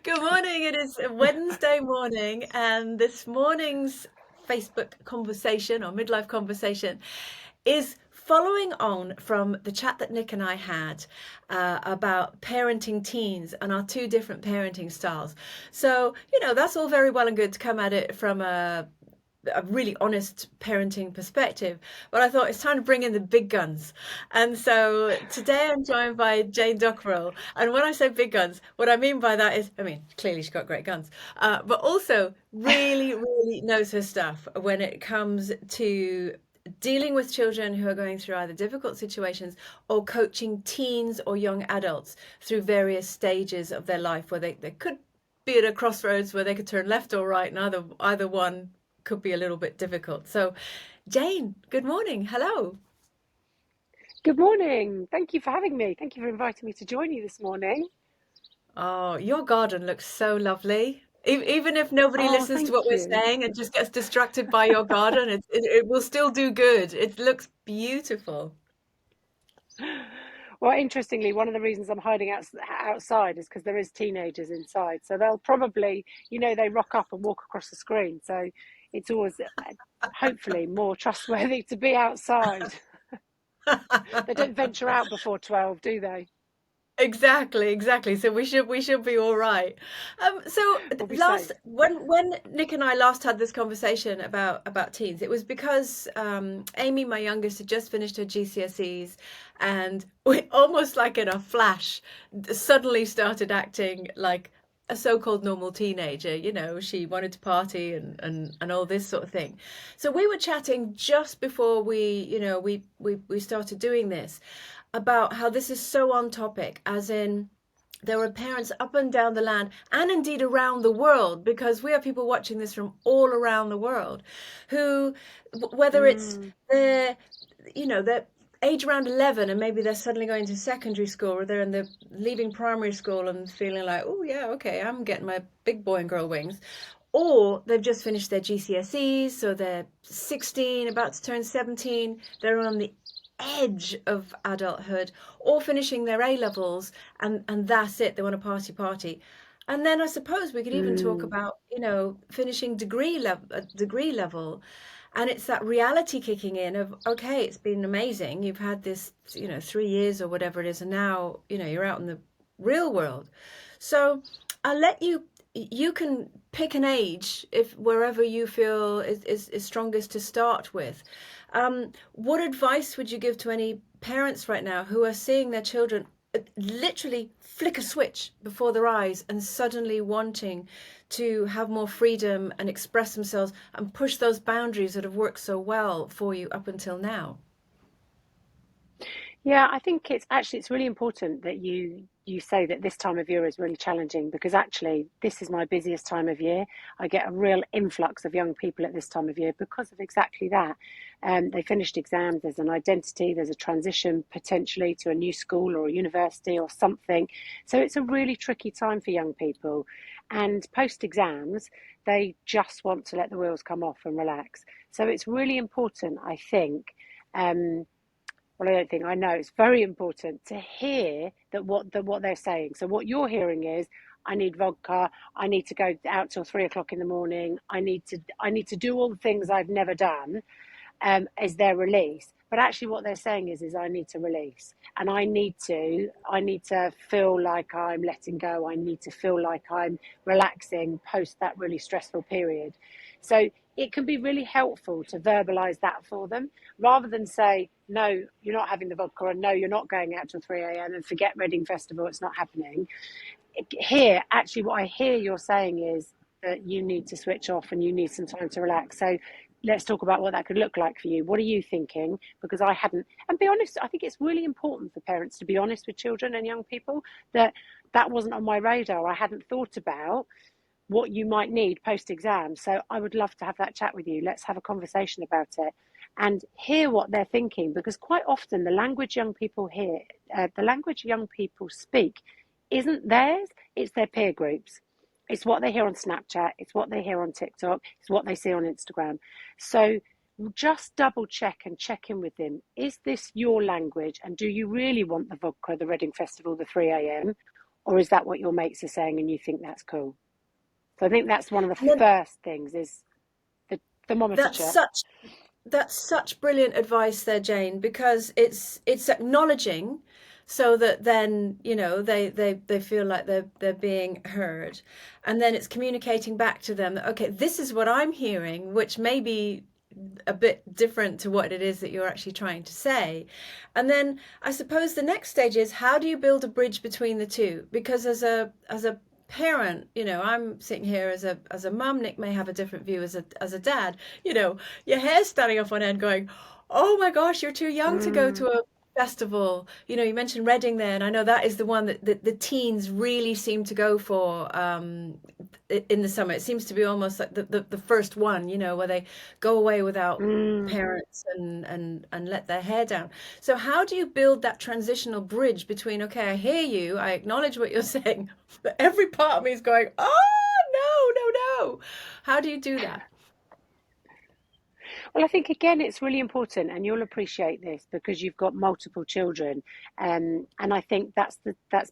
Good morning. It is Wednesday morning, and this morning's Facebook conversation or midlife conversation is following on from the chat that Nick and I had about parenting teens and our two different parenting styles. So, that's all very well and good to come at it from a really honest parenting perspective, but I thought it's time to bring in the big guns. And so today I'm joined by Jane Dockerill. And when I say big guns, what I mean by that is, I mean, clearly she's got great guns, but also really, really knows her stuff when it comes to dealing with children who are going through either difficult situations or coaching teens or young adults through various stages of their life where they could be at a crossroads where they could turn left or right, and either one could be a little bit difficult. So, Jane, good morning. Hello. Good morning. Thank you for having me. Thank you for inviting me to join you this morning. Oh, your garden looks so lovely. Even if nobody Oh, listens to thank what we're you. saying and just gets distracted by your garden, it will still do good. It looks beautiful. Well, interestingly, one of the reasons I'm hiding outside is because there is teenagers inside. So they'll probably, they rock up and walk across the screen. So it's always, hopefully, more trustworthy to be outside. They don't venture out before 12, do they? Exactly, exactly. So we should be all right. So We'll be last safe. when Nick and I last had this conversation about teens, it was because Amy, my youngest, had just finished her GCSEs, and we almost like in a flash suddenly started acting like a so-called normal teenager. She wanted to party and all this sort of thing. So we were chatting just before we started doing this about how this is so on topic, as in there are parents up and down the land and indeed around the world, because we have people watching this from all around the world who, whether it's Mm, their, their age around 11 and maybe they're suddenly going to secondary school, or they're in the leaving primary school and feeling like, oh yeah, okay, I'm getting my big boy and girl wings, or they've just finished their GCSEs, so they're 16, about to turn 17, they're on the edge of adulthood, or finishing their A levels, and that's it, they want a party. And then I suppose we could even talk mm. about, finishing degree level, and it's that reality kicking in of, okay, it's been amazing, you've had this, 3 years or whatever it is, and now, you're out in the real world. So I'll let you can pick an age, if wherever you feel is strongest to start with. What advice would you give to any parents right now who are seeing their children literally flick a switch before their eyes and suddenly wanting to have more freedom and express themselves and push those boundaries that have worked so well for you up until now? Yeah, I think it's really important that you say that this time of year is really challenging, because actually this is my busiest time of year. I get a real influx of young people at this time of year because of exactly that. They finished exams, there's an identity, there's a transition potentially to a new school or a university or something. So it's a really tricky time for young people. And post exams, they just want to let the wheels come off and relax. So it's really important, I think. Um, well, I don't think, I know it's very important to hear what they're saying. So what you're hearing is, I need vodka. I need to go out till 3 o'clock in the morning. I need to do all the things I've never done. As their release. But actually, what they're saying is I need to release, and I need to feel like I'm letting go. I need to feel like I'm relaxing post that really stressful period. So it can be really helpful to verbalize that for them, rather than say, no, you're not having the vodka, or no, you're not going out till 3 a.m. and forget Reading Festival, it's not happening. Here, actually, what I hear you're saying is that you need to switch off and you need some time to relax. So let's talk about what that could look like for you. What are you thinking? Because I hadn't, and be honest, I think it's really important for parents to be honest with children and young people, that that wasn't on my radar. I hadn't thought about what you might need post exam. So I would love to have that chat with you. Let's have a conversation about it and hear what they're thinking, because quite often the language young people speak isn't theirs, it's their peer groups. It's what they hear on Snapchat, it's what they hear on TikTok, it's what they see on Instagram. So just double check and check in with them. Is this your language? And do you really want the vodka, the Reading Festival, the 3 a.m.? or is that what your mates are saying and you think that's cool? So I think that's one of the And then first things is the thermometer that's check. such brilliant advice there, Jane, because it's acknowledging so that then, they feel like they're being heard. And then it's communicating back to them that, okay, this is what I'm hearing, which may be a bit different to what it is that you're actually trying to say. And then I suppose the next stage is, how do you build a bridge between the two? Because as a parent, I'm sitting here as a mum. Nick may have a different view as a dad. Your hair's standing up on end going, oh my gosh, you're too young to go Mm, to a festival. You mentioned Reading there, and I know that is the one that the teens really seem to go for in the summer. It seems to be almost like the first one, where they go away without mm. parents and let their hair down. So how do you build that transitional bridge between, okay, I hear you, I acknowledge what you're saying, but every part of me is going, oh no, no, no. How do you do that? Well, I think again, it's really important, and you'll appreciate this because you've got multiple children, and I think that's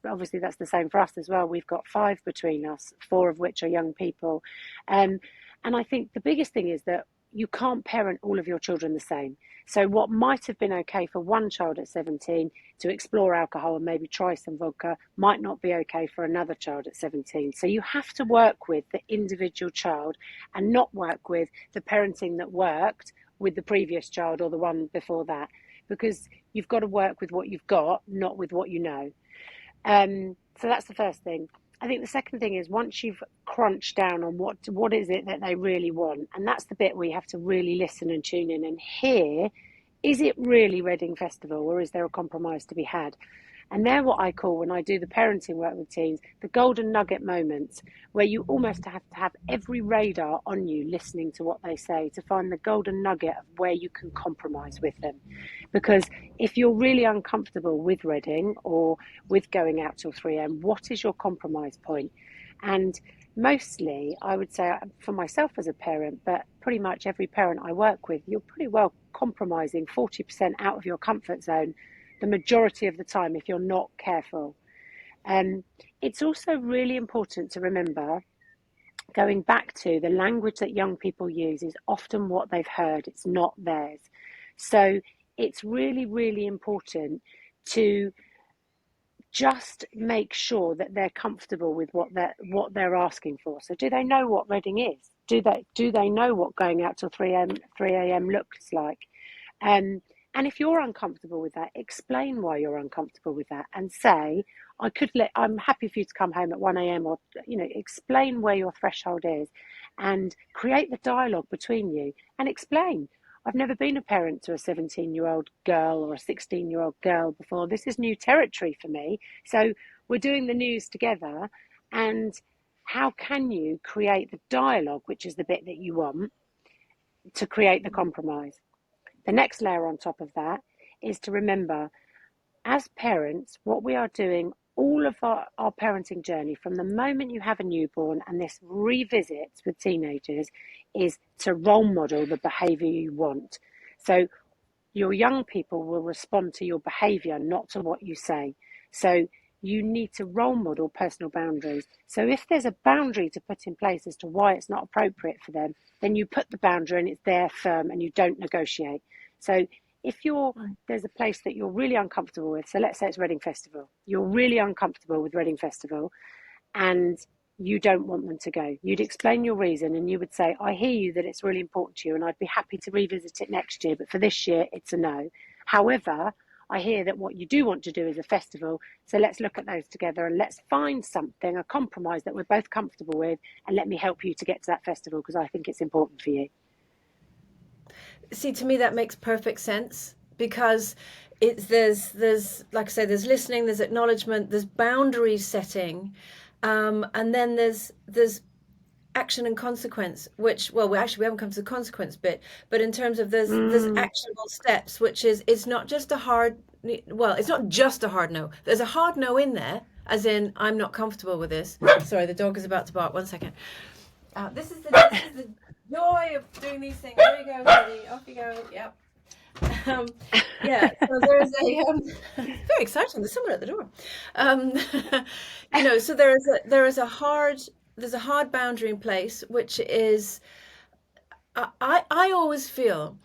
obviously that's the same for us as well. We've got five between us, four of which are young people, um, and I think the biggest thing is that you can't parent all of your children the same. So what might have been okay for one child at 17 to explore alcohol and maybe try some vodka might not be okay for another child at 17. So you have to work with the individual child and not work with the parenting that worked with the previous child or the one before that, because you've got to work with what you've got, not with what you know. So that's the first thing. I think the second thing is, once you've crunched down on what is it that they really want, and that's the bit where you have to really listen and tune in and hear, is it really Reading Festival or is there a compromise to be had? And they're what I call, when I do the parenting work with teens, the golden nugget moments, where you almost have to have every radar on you listening to what they say to find the golden nugget of where you can compromise with them. Because if you're really uncomfortable with Reading or with going out till 3 a.m., what is your compromise point? And mostly, I would say, for myself as a parent, but pretty much every parent I work with, you're pretty well compromising 40% out of your comfort zone the majority of the time if you're not careful. Um, it's also really important to remember, going back to the language that young people use is often what they've heard, it's not theirs. So it's really, really important to just make sure that they're comfortable with what they're asking for. So do they know what Reading is? Do they know what going out till 3 a.m. looks like? Um, and if you're uncomfortable with that, explain why you're uncomfortable with that and say, I'm happy for you to come home at 1 a.m. or, explain where your threshold is and create the dialogue between you and explain. I've never been a parent to a 17-year-old girl or a 16-year-old girl before. This is new territory for me. So we're doing the news together. And how can you create the dialogue, which is the bit that you want, to create the compromise? The next layer on top of that is to remember, as parents, what we are doing all of our parenting journey from the moment you have a newborn and this revisits with teenagers is to role model the behaviour you want. So your young people will respond to your behaviour, not to what you say. So you need to role model personal boundaries. So if there's a boundary to put in place as to why it's not appropriate for them, then you put the boundary and it's there firm and you don't negotiate. So if there's a place that you're really uncomfortable with, so let's say it's Reading Festival, you're really uncomfortable with Reading Festival and you don't want them to go, you'd explain your reason and you would say, I hear you that it's really important to you and I'd be happy to revisit it next year, but for this year it's a no. However, I hear that what you do want to do is a festival, so let's look at those together and let's find something, a compromise that we're both comfortable with, and let me help you to get to that festival because I think it's important for you. See, to me, that makes perfect sense because there's like I say, there's listening, there's acknowledgement, there's boundary setting, and then there's action and consequence, which, well, we haven't come to the consequence bit, but in terms of there's Mm, actionable steps, which is, it's not just a hard, well, it's not just a hard no. There's a hard no in there, as in, I'm not comfortable with this. Sorry, the dog is about to bark. 1 second. This is the joy of doing these things. There you go, Teddy. Off you go. Yep. Um, yeah, so there's a very exciting. There's someone at the door. Um, so there's a hard boundary in place, which is I always feel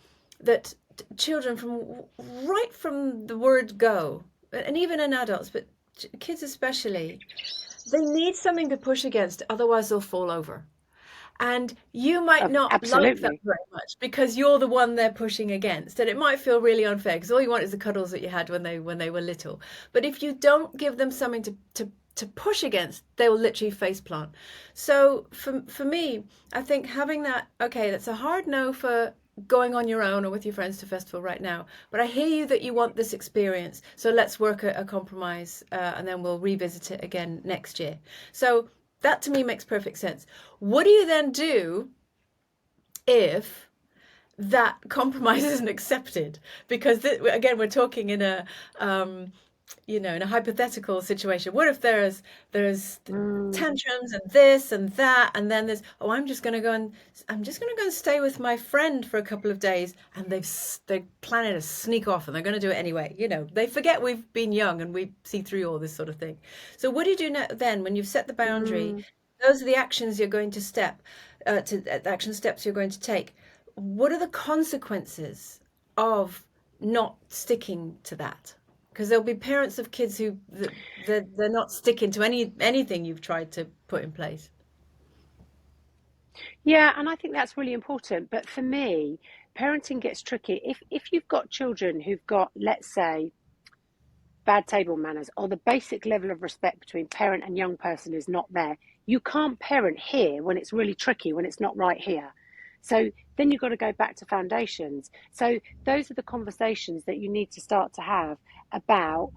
that children right from the word go, and even in adults, but kids especially, they need something to push against, otherwise they'll fall over. And you might not like that Absolutely. very much because you're the one they're pushing against. And it might feel really unfair because all you want is the cuddles that you had when they were little. But if you don't give them something to push against, they will literally face plant. So for me, I think having that, okay, that's a hard no for going on your own or with your friends to festival right now. But I hear you that you want this experience. So let's work a compromise and then we'll revisit it again next year. So that to me makes perfect sense. What do you then do if that compromise isn't accepted? Because again, we're talking in um, in a hypothetical situation. What if there's Mm. tantrums and this and that, and then there's, oh, I'm just going to go and stay with my friend for a couple of days, and they're planning to sneak off, and they're going to do it anyway. They forget we've been young and we see through all this sort of thing. So what do you do then when you've set the boundary? Mm. Those are the actions you're going to action steps you're going to take. What are the consequences of not sticking to that? Because there'll be parents of kids who they're not sticking to anything you've tried to put in place. Yeah, and I think that's really important. But for me, parenting gets tricky. If you've got children who've got, let's say, bad table manners, or the basic level of respect between parent and young person is not there, you can't parent here when it's really tricky, when it's not right here. So then you've got to go back to foundations. So those are the conversations that you need to start to have about,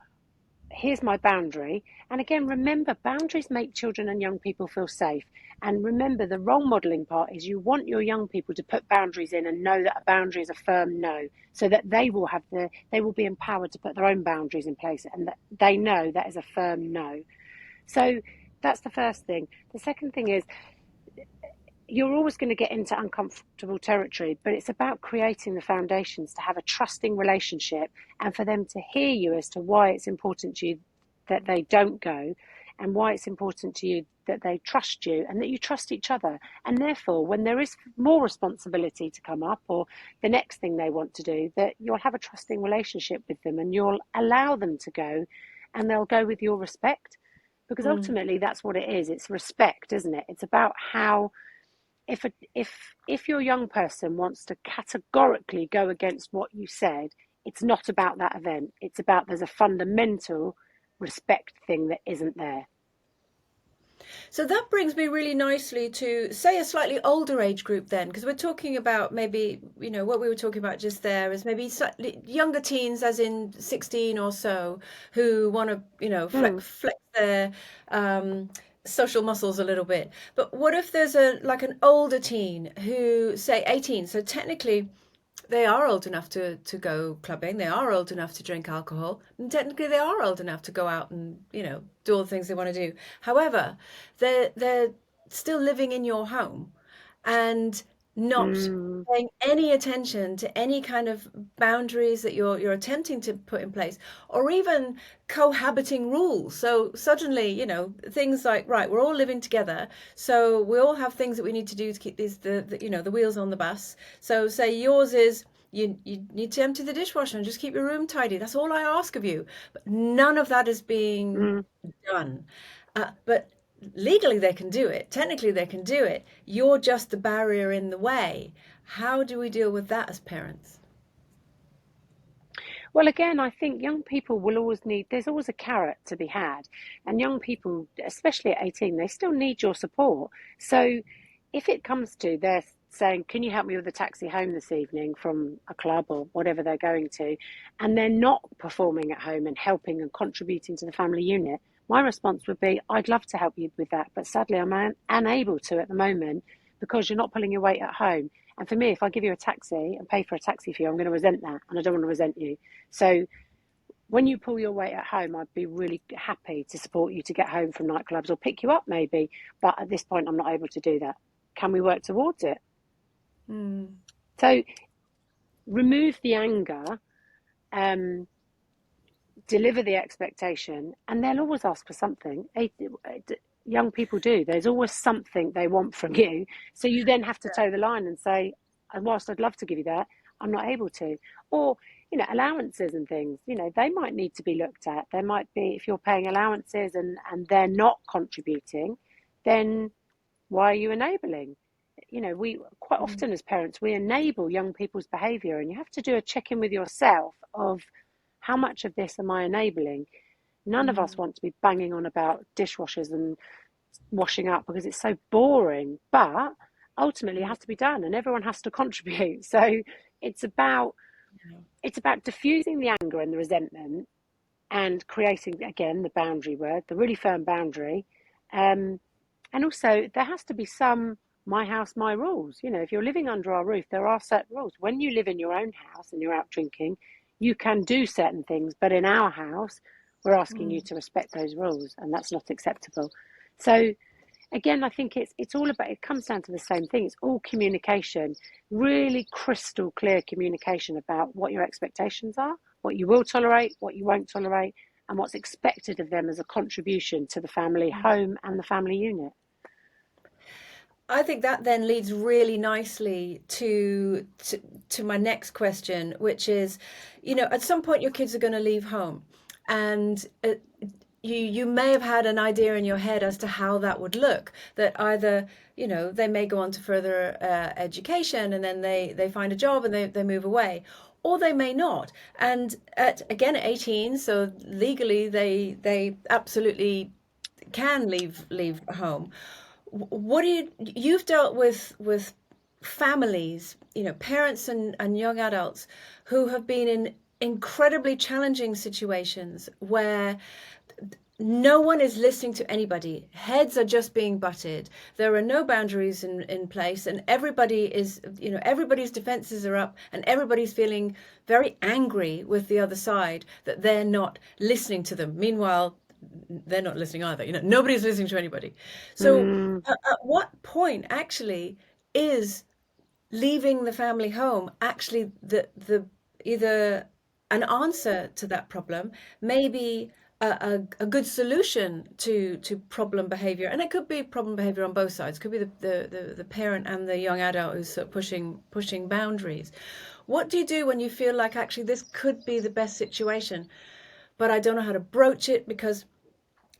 here's my boundary. And again, remember, boundaries make children and young people feel safe. And remember, the role modeling part is you want your young people to put boundaries in and know that a boundary is a firm no, so that they will be empowered to put their own boundaries in place and that they know that is a firm no. So that's the first thing. The second thing is, you're always going to get into uncomfortable territory, but it's about creating the foundations to have a trusting relationship and for them to hear you as to why it's important to you that they don't go, and why it's important to you that they trust you and that you trust each other. And therefore, when there is more responsibility to come up or the next thing they want to do, that you'll have a trusting relationship with them and you'll allow them to go, and they'll go with your respect. Because Mm. ultimately, that's what it is. It's respect, isn't it? It's about how, if your young person wants to categorically go against what you said, it's not about that event. It's about, there's a fundamental respect thing that isn't there. So that brings me really nicely to say a slightly older age group then, because we're talking about maybe, what we were talking about just there is maybe slightly younger teens, as in 16 or so, who want to, Mm, flex their social muscles a little bit. But what if there's an older teen who, say, 18, so technically they are old enough to go clubbing. They are old enough to drink alcohol. And technically, they are old enough to go out and, do all the things they want to do. However, they're still living in your home and not mm. paying any attention to any kind of boundaries that you're attempting to put in place, or even cohabiting rules. So suddenly, things like, right, we're all living together, so we all have things that we need to do to keep the wheels on the bus. So say yours is, you need to empty the dishwasher and just keep your room tidy. That's all I ask of you. But none of that is being Mm. done. But legally they can do it. Technically they can do it. You're just the barrier in the way. How do we deal with that as parents? Well, again, I think young people will always need, there's always a carrot to be had. And young people, especially at 18, they still need your support. So if it comes to they're saying, can you help me with a taxi home this evening from a club or whatever they're going to, and they're not performing at home and helping and contributing to the family unit, my response would be, I'd love to help you with that, but sadly I'm unable to at the moment because you're not pulling your weight at home. And for me, if I give you a taxi and pay for a taxi for you, I'm going to resent that, and I don't want to resent you. So when you pull your weight at home, I'd be really happy to support you to get home from nightclubs or pick you up maybe. But at this point, I'm not able to do that. Can we work towards it? Mm. So remove the anger, um, deliver the expectation, and they'll always ask for something. Young people do. There's always something they want from you. So you then have to toe the line and say, whilst I'd love to give you that, I'm not able to. Or, allowances and things, they might need to be looked at. There might be, if you're paying allowances and they're not contributing, then why are you enabling? We quite often as parents, we enable young people's behaviour, and you have to do a check in with yourself of how much of this am I enabling? None of us want to be banging on about dishwashers and washing up because it's so boring, but ultimately it has to be done and everyone has to contribute. So it's about diffusing the anger and the resentment and creating, again, the boundary word, the really firm boundary. And also there has to be some my house, my rules. If you're living under our roof, there are certain rules. When you live in your own house and you're out drinking, you can do certain things, but in our house, we're asking you to respect those rules, and that's not acceptable. So again, I think it's all about, it comes down to the same thing. It's all communication, really crystal clear communication about what your expectations are, what you will tolerate, what you won't tolerate, and what's expected of them as a contribution to the family home and the family unit. I think that then leads really nicely to my next question, which is, at some point your kids are going to leave home, and you may have had an idea in your head as to how that would look. That either they may go on to further education, and then they find a job and they move away, or they may not. And again at 18, so legally they absolutely can leave home. What do you've dealt with families, parents and young adults who have been in incredibly challenging situations where no one is listening to anybody. Heads are just being butted. There are no boundaries in place, and everybody is, everybody's defenses are up, and everybody's feeling very angry with the other side that they're not listening to them. Meanwhile, they're not listening either. Nobody's listening to anybody. So, at what point actually is leaving the family home actually the either an answer to that problem, maybe a good solution to problem behavior? And it could be problem behavior on both sides. It could be the parent and the young adult who's sort of pushing boundaries. What do you do when you feel like actually this could be the best situation, but I don't know how to broach it because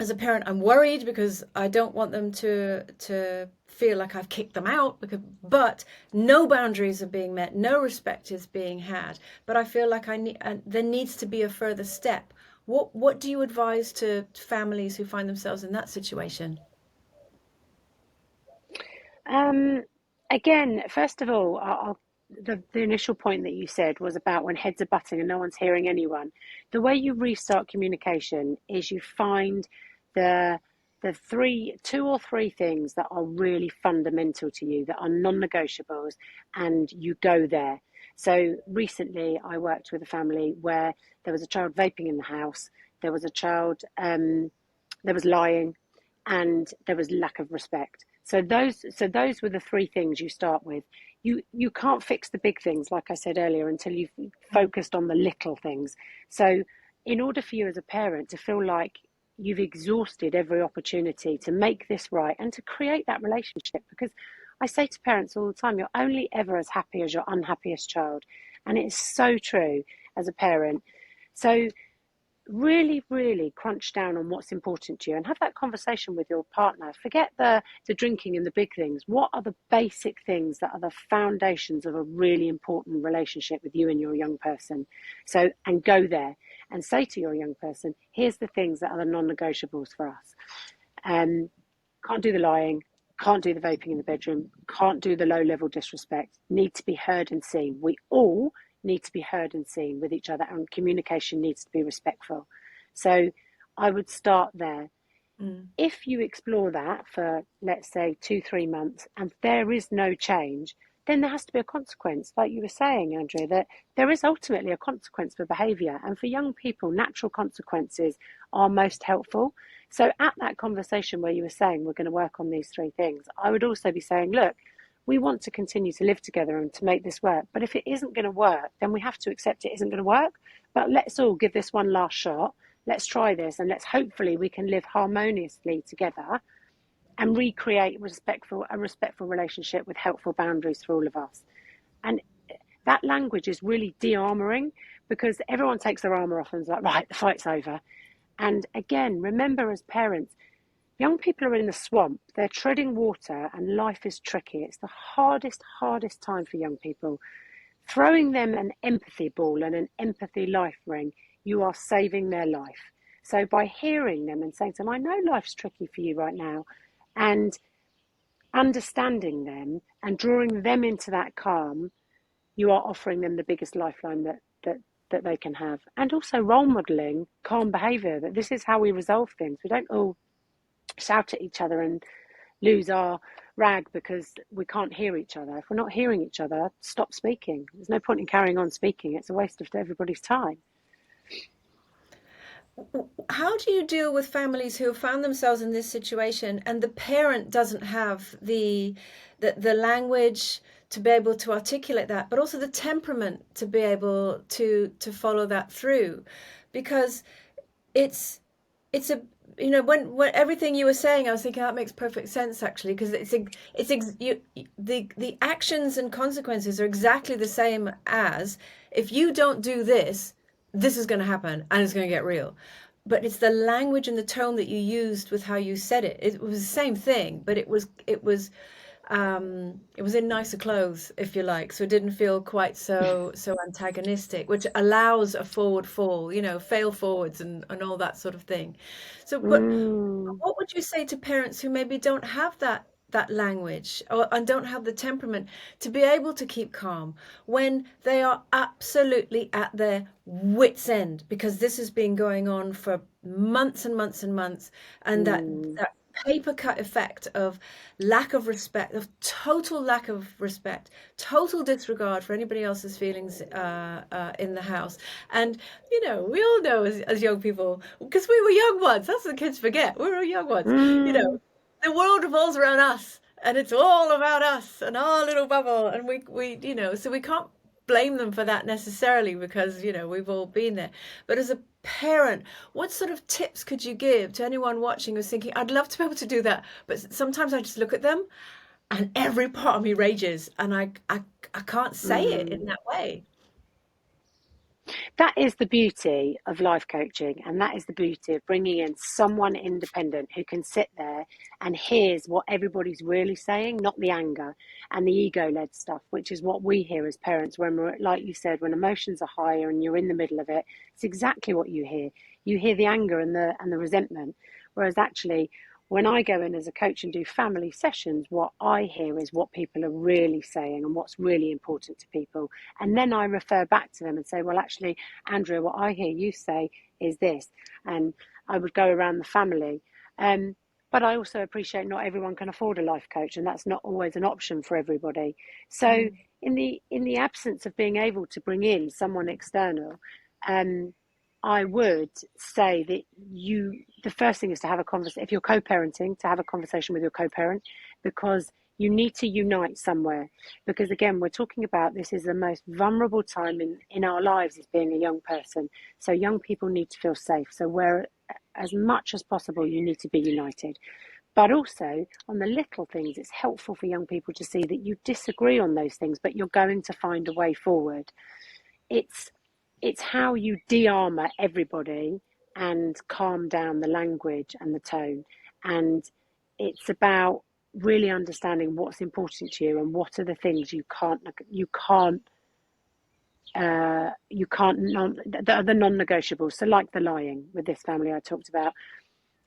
as a parent, I'm worried because I don't want them to feel like I've kicked them out, but no boundaries are being met, no respect is being had. But I feel like there needs to be a further step. What do you advise to families who find themselves in that situation? Again, first of all, the initial point that you said was about when heads are butting and no one's hearing anyone. The way you restart communication is you find the two or three things that are really fundamental to you, that are non-negotiables, and you go there. So recently I worked with a family where there was a child vaping in the house, there was a child, there was lying, and there was lack of respect. So those were the three things you start with. You can't fix the big things, like I said earlier, until you've focused on the little things. So in order for you as a parent to feel like you've exhausted every opportunity to make this right and to create that relationship, because I say to parents all the time, you're only ever as happy as your unhappiest child. And it is so true as a parent. So really, really crunch down on what's important to you and have that conversation with your partner. Forget the drinking and the big things. What are the basic things that are the foundations of a really important relationship with you and your young person? So, and go there and say to your young person, here's the things that are the non-negotiables for us. Can't do the lying, can't do the vaping in the bedroom, can't do the low-level disrespect, need to be heard and seen. We all need to be heard and seen with each other, and communication needs to be respectful. So I would start there. If you explore that for, let's say, 2-3 months and there is no change, then there has to be a consequence. Like you were saying, Andrea, that there is ultimately a consequence for behaviour, and for young people, natural consequences are most helpful. So at that conversation where you were saying we're going to work on these three things, I would also be saying, look, We want to continue to live together and to make this work. But if it isn't going to work, then we have to accept it isn't going to work. But let's all give this one last shot. Let's try this, and let's hopefully we can live harmoniously together and recreate a respectful relationship with helpful boundaries for all of us. And that language is really de-armoring, because everyone takes their armor off and is like, right, the fight's over. And again, remember, as parents, young people are in the swamp, they're treading water, and life is tricky. It's the hardest time for young people. Throwing them an empathy ball and an empathy life ring, you are saving their life. So by hearing them and saying to them, I know life's tricky for you right now, and understanding them and drawing them into that calm, you are offering them the biggest lifeline that they can have. And also role modeling calm behaviour, that this is how we resolve things. We don't all shout at each other and lose our rag because we can't hear each other. If we're not hearing each other, stop speaking. There's no point in carrying on speaking. It's a waste of everybody's time. How do you deal with families who have found themselves in this situation and the parent doesn't have the language to be able to articulate that, but also the temperament to be able to follow that through? Because it's a, you know, when everything you were saying, I was thinking that makes perfect sense actually, because the actions and consequences are exactly the same as, if you don't do this, this is going to happen and it's going to get real. But it's the language and the tone that you used with how you said it. It was the same thing, but it was in nicer clothes, if you like, so it didn't feel quite so antagonistic, which allows a forward fall, you know, fail forwards and all that sort of thing. So, but what would you say to parents who maybe don't have that language and don't have the temperament to be able to keep calm when they are absolutely at their wits' end, because this has been going on for months and months and months, and that paper cut effect of lack of respect, of total lack of respect, total disregard for anybody else's feelings in the house. And you know, we all know as young people, because we were young ones, that's what the kids forget, we were young ones, you know, the world revolves around us and it's all about us and our little bubble, and we you know, so we can't blame them for that necessarily, because you know, we've all been there. But as a parent, what sort of tips could you give to anyone watching who's thinking, I'd love to be able to do that, but sometimes I just look at them and every part of me rages and I can't say it in that way? That is the beauty of life coaching, and that is the beauty of bringing in someone independent who can sit there and hears what everybody's really saying, not the anger and the ego-led stuff, which is what we hear as parents when we're, like you said, when emotions are higher and you're in the middle of it. It's exactly what you hear. You hear the anger and the resentment, whereas actually, when I go in as a coach and do family sessions, what I hear is what people are really saying and what's really important to people. And then I refer back to them and say, well, actually, Andrea, what I hear you say is this. And I would go around the family. But I also appreciate not everyone can afford a life coach, and that's not always an option for everybody. So in the absence of being able to bring in someone external, I would say that the first thing is to have a conversation, if you're co-parenting, to have a conversation with your co-parent, because you need to unite somewhere. Because again, we're talking about, this is the most vulnerable time in our lives as being a young person. So young people need to feel safe. So where, as much as possible, you need to be united. But also on the little things, it's helpful for young people to see that you disagree on those things, but you're going to find a way forward. It's how you de-armor everybody and calm down the language and the tone. And it's about really understanding what's important to you and what are the things you can't that are the non-negotiables. So like the lying with this family I talked about,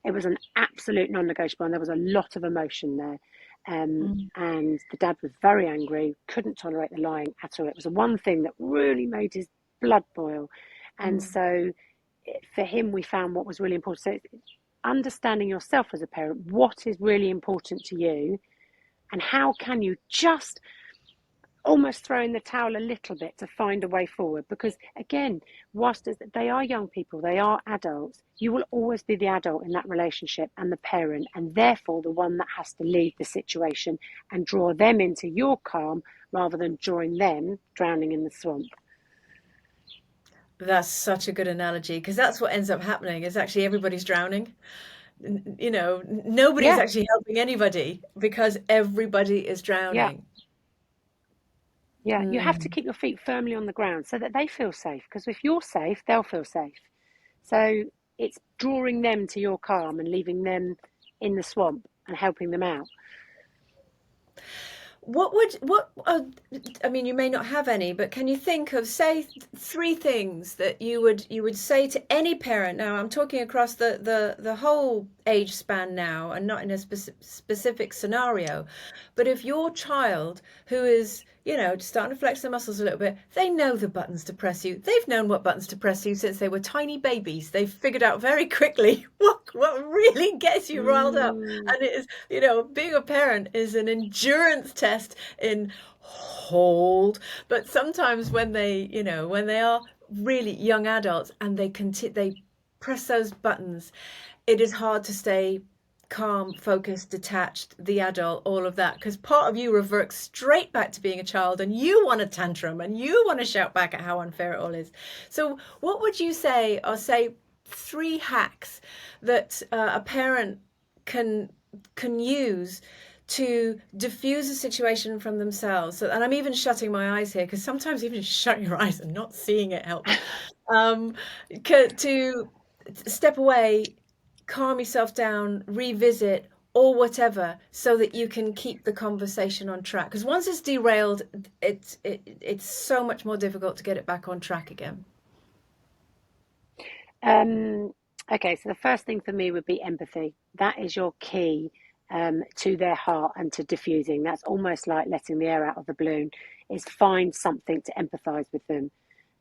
it was an absolute non-negotiable, and there was a lot of emotion there. And the dad was very angry, couldn't tolerate the lying at all. It was the one thing that really made his blood boil. And so for him, we found what was really important. So understanding yourself as a parent, what is really important to you, and how can you just almost throwing the towel a little bit to find a way forward. Because again, whilst they are young people, they are adults, you will always be the adult in that relationship and the parent, and therefore the one that has to lead the situation and draw them into your calm rather than drawing them drowning in the swamp. That's such a good analogy because that's what ends up happening is actually everybody's drowning. Nobody's Yeah, actually helping anybody because everybody is yeah. drowning. Yeah, you have to Mm. keep your feet firmly on the ground so that they feel safe. Because if you're safe, they'll feel safe. So it's drawing them to your calm and leaving them in the swamp and helping them out. I mean, you may not have any, but can you think of, say, three things that you would say to any parent? Now, I'm talking across the whole age span now, and not in a specific scenario. But if your child, who is, starting to flex their muscles a little bit, they know the buttons to press you. They've known what buttons to press you since they were tiny babies. They've figured out very quickly what really gets you riled up. Mm, And it is, being a parent is an endurance test in hold. But sometimes when they are really young adults and they press those buttons, it is hard to stay calm, focused, detached, the adult, all of that, because part of you reverts straight back to being a child and you want a tantrum and you want to shout back at how unfair it all is. So, what would you say, or say three hacks that a parent can use to diffuse a situation from themselves? So, and I'm even shutting my eyes here because sometimes even shutting your eyes and not seeing it helps. Um, to step away, calm yourself down, revisit, or whatever, so that you can keep the conversation on track. Because once it's derailed, it's so much more difficult to get it back on track again. um, okay, so the first thing for me would be empathy. That is your key to their heart and to diffusing. That's almost like letting the air out of the balloon, is find something to empathize with them.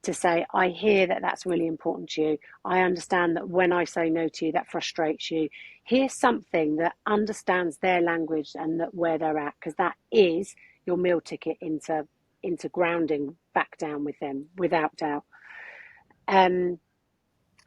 To say, I hear that that's really important to you. I understand that when I say no to you, that frustrates you. Here's something that understands their language and that where they're at, because that is your meal ticket into grounding back down with them, without doubt. Um,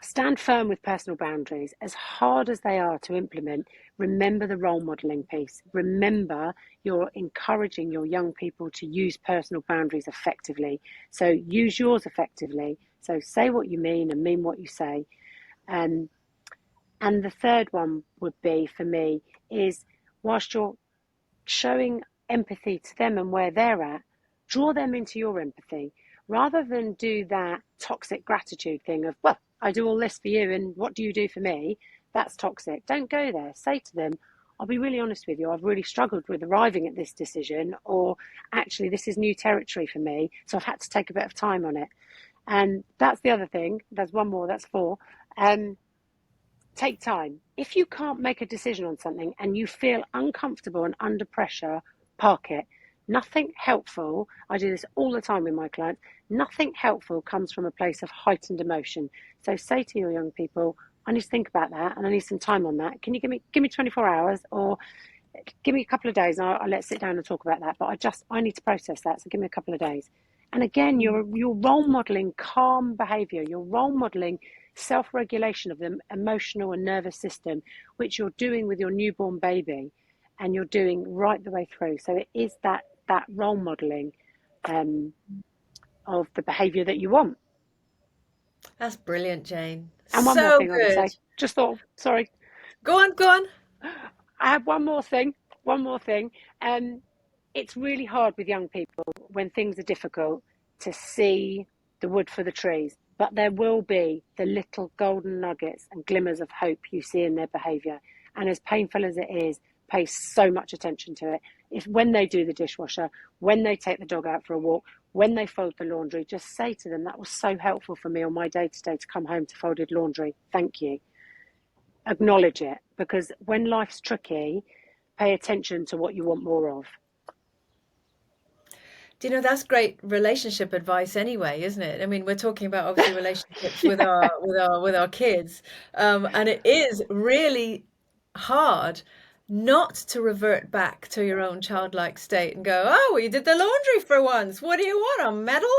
Stand firm with personal boundaries, as hard as they are to implement. Remember the role modeling piece. Remember you're encouraging your young people to use personal boundaries effectively. So use yours effectively. So say what you mean and mean what you say. Um, and the third one would be for me is, whilst you're showing empathy to them and where they're at, draw them into your empathy rather than do that toxic gratitude thing of, well, I do all this for you and what do you do for me? That's toxic. Don't go there. Say to them, I'll be really honest with you, I've really struggled with arriving at this decision, or actually, this is new territory for me, so I've had to take a bit of time on it. And that's the other thing. There's one more, that's four. Um, Take time. If you can't make a decision on something and you feel uncomfortable and under pressure, park it. Nothing helpful, I do this all the time with my clients, nothing helpful comes from a place of heightened emotion. So say to your young people, I need to think about that and I need some time on that. Can you give me 24 hours, or give me a couple of days and let's sit down and talk about that. But I need to process that. So give me a couple of days. And again, you're role modeling calm behavior. You're role modeling self-regulation of the emotional and nervous system, which you're doing with your newborn baby, and you're doing right the way through. So it is that role modeling um, of the behavior that you want. That's brilliant, Jane. And one more So thing I would good. say. Just thought, sorry, Go on, go on. I have one more thing. One more thing. Um, it's really hard with young people when things are difficult to see the wood for the trees, but there will be the little golden nuggets and glimmers of hope you see in their behaviour. And as painful as it is, pay so much attention to it. If when they do the dishwasher, when they take the dog out for a walk, when they fold the laundry, just say to them, that was so helpful for me on my day to day to come home to folded laundry. Thank you. Acknowledge it, because when life's tricky, pay attention to what you want more of. Do you know that's great relationship advice anyway, isn't it? I mean, we're talking about obviously relationships with Yeah. our kids, and it is really hard not to revert back to your own childlike state and go, oh, well, you did the laundry for once. What do you want, a medal?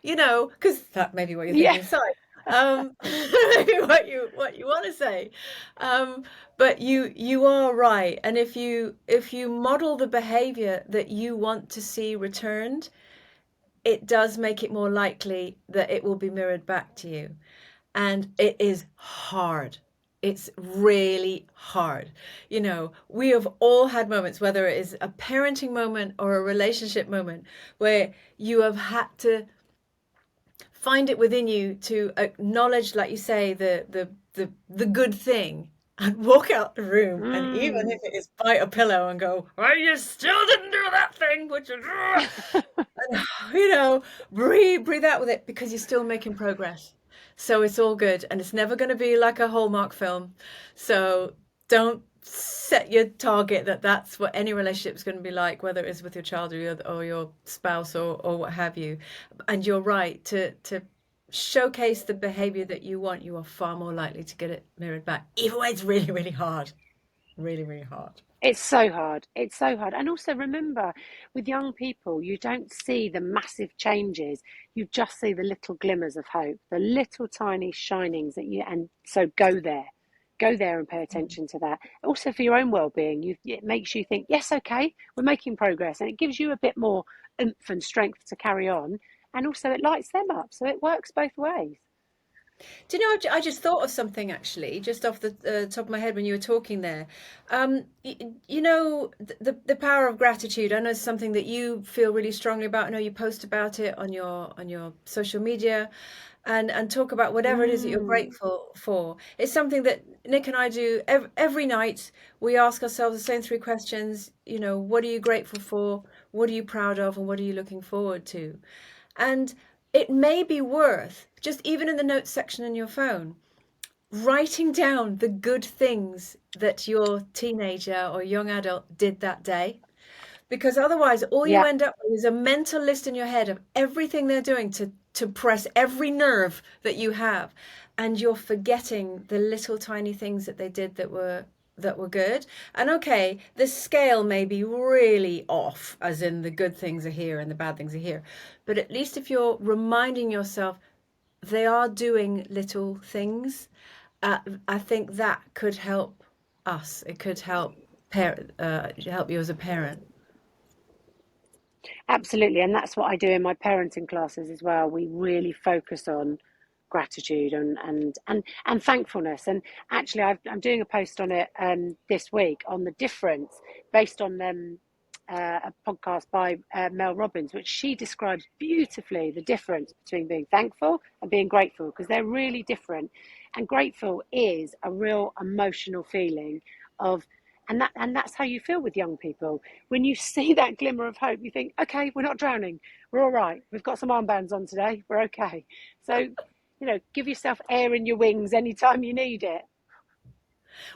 You know, because that may be what you're Yeah. thinking inside. Maybe what you want to say. Um, but you are right. And if you model the behavior that you want to see returned, it does make it more likely that it will be mirrored back to you. And it is hard. It's really hard. You know, we have all had moments, whether it is a parenting moment or a relationship moment, where you have had to find it within you to acknowledge, like you say, the good thing and walk out the room, and even if Mm. it is bite a pillow and go, well, you still didn't do that thing, which is, you know, breathe out with it, because you're still making progress. So it's all good, and it's never going to be like a Hallmark film. So don't set your target that that's what any relationship is going to be like, whether it's with your child or your spouse or what have you. And you're right to showcase the behavior that you want. You are far more likely to get it mirrored back, even when it's really, really hard. Really, really hard. It's so hard. It's so hard. And also remember, with young people, you don't see the massive changes. You just see the little glimmers of hope, the little tiny shinings that you, and so go there. Go there and pay attention to that. Also for your own well-being, it makes you think, yes, okay, we're making progress. And it gives you a bit more oomph and strength to carry on. And also it lights them up. So it works both ways. Do you know, I just thought of something actually, just off the top of my head when you were talking there. You know, the power of gratitude. I know it's something that you feel really strongly about. I know you post about it on your social media, and talk about whatever it is that you're Mm, grateful for. It's something that Nick and I do every night. We ask ourselves the same three questions. You know, what are you grateful for? What are you proud of? And what are you looking forward to? And it may be worth, just even in the notes section in your phone, writing down the good things that your teenager or young adult did that day. Because otherwise, all you yeah. end up with is a mental list in your head of everything they're doing to press every nerve that you have. And you're forgetting the little tiny things that they did that were good. And okay, the scale may be really off, as in the good things are here and the bad things are here. But at least if you're reminding yourself they are doing little things, I think that could help us. It could help you as a parent. Absolutely, and that's what I do in my parenting classes as well. We really focus on gratitude and thankfulness. And actually, I'm doing a post on it this week on the difference based on a podcast by Mel Robbins, which she describes beautifully the difference between being thankful and being grateful because they're really different. And grateful is a real emotional feeling of and that's how you feel with young people. When you see that glimmer of hope, you think, okay, we're not drowning. We're all right. We've got some armbands on today. We're okay. So, give yourself air in your wings anytime you need it.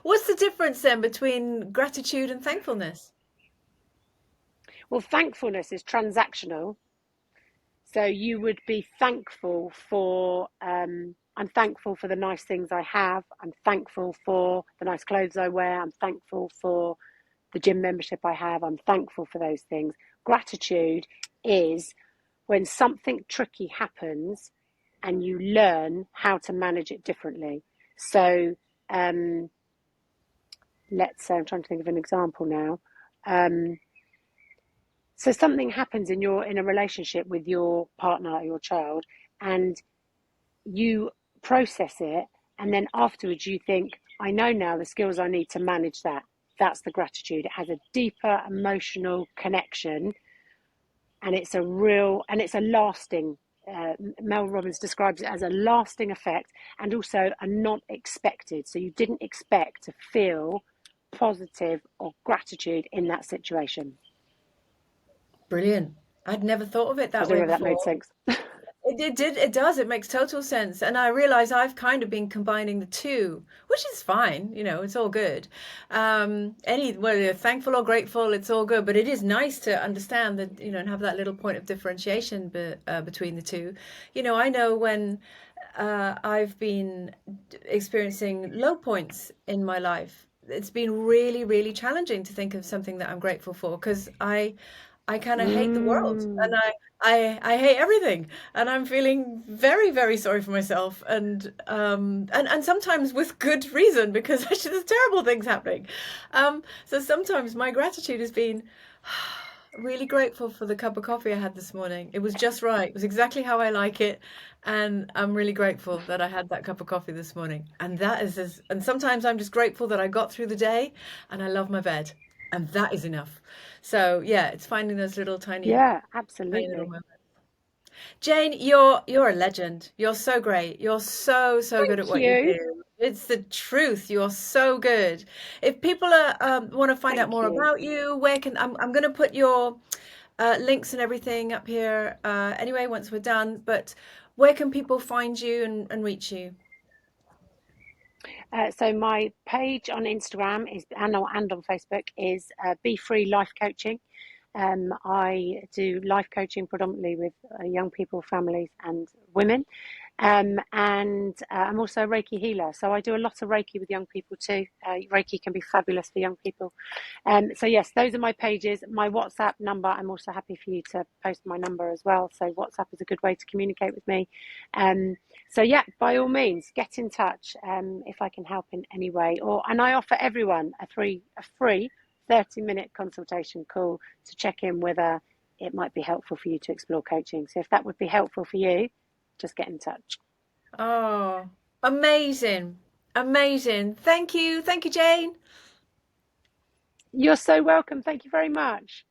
What's the difference then between gratitude and thankfulness? Well, thankfulness is transactional. So you would be thankful for, I'm thankful for the nice things I have. I'm thankful for the nice clothes I wear. I'm thankful for the gym membership I have. I'm thankful for those things. Gratitude is when something tricky happens and you learn how to manage it differently. So um, let's say I'm trying to think of an example now. Um, so something happens in a relationship with your partner or your child, and you process it, and then afterwards you think, I know now the skills I need to manage that. That's the gratitude. It has a deeper emotional connection, and it's a lasting. Mel Robbins describes it as a lasting effect and also a not expected. So you didn't expect to feel positive or gratitude in that situation. Brilliant. I'd never thought of it I that don't way know if that before. made sense. It does. It makes total sense. And I realize I've kind of been combining the two, which is fine. You know, it's all good. Whether you're thankful or grateful, it's all good. But it is nice to understand that, and have that little point of differentiation between the two. I know when I've been experiencing low points in my life. it's been really, really challenging to think of something that I'm grateful for because I kind of hate the world and Mm. I hate everything and I'm feeling very, very sorry for myself and sometimes with good reason because actually there's terrible things happening. So sometimes my gratitude has been really grateful for the cup of coffee I had this morning. It was just right. It was exactly how I like it. And I'm really grateful that I had that cup of coffee this morning. And and sometimes I'm just grateful that I got through the day and I love my bed. And that is enough. So yeah, it's finding those little Yeah, tiny little absolutely. moments. Jane, you're a legend. You're so great. You're so good at Thank what you you. do. It's the truth. You're so good. If people are want to find out Thank more you. about you, where can I'm going to put your links and everything up here anyway once we're done. But where can people find you and reach you? So my page on Instagram is and on Facebook is Be Free Life Coaching. I do life coaching predominantly with young people, families, and women. And I'm also a Reiki healer. So I do a lot of Reiki with young people too. Reiki can be fabulous for young people. So, yes, those are my pages. My WhatsApp number, I'm also happy for you to post my number as well. So, WhatsApp is a good way to communicate with me. Um, so, yeah, by all means, get in touch if I can help in any way. And I offer everyone a free 30-minute consultation call to check in whether it might be helpful for you to explore coaching. So, if that would be helpful for you, just get in touch. Oh, amazing. Amazing. Thank you. Thank you, Jane. You're so welcome. Thank you very much.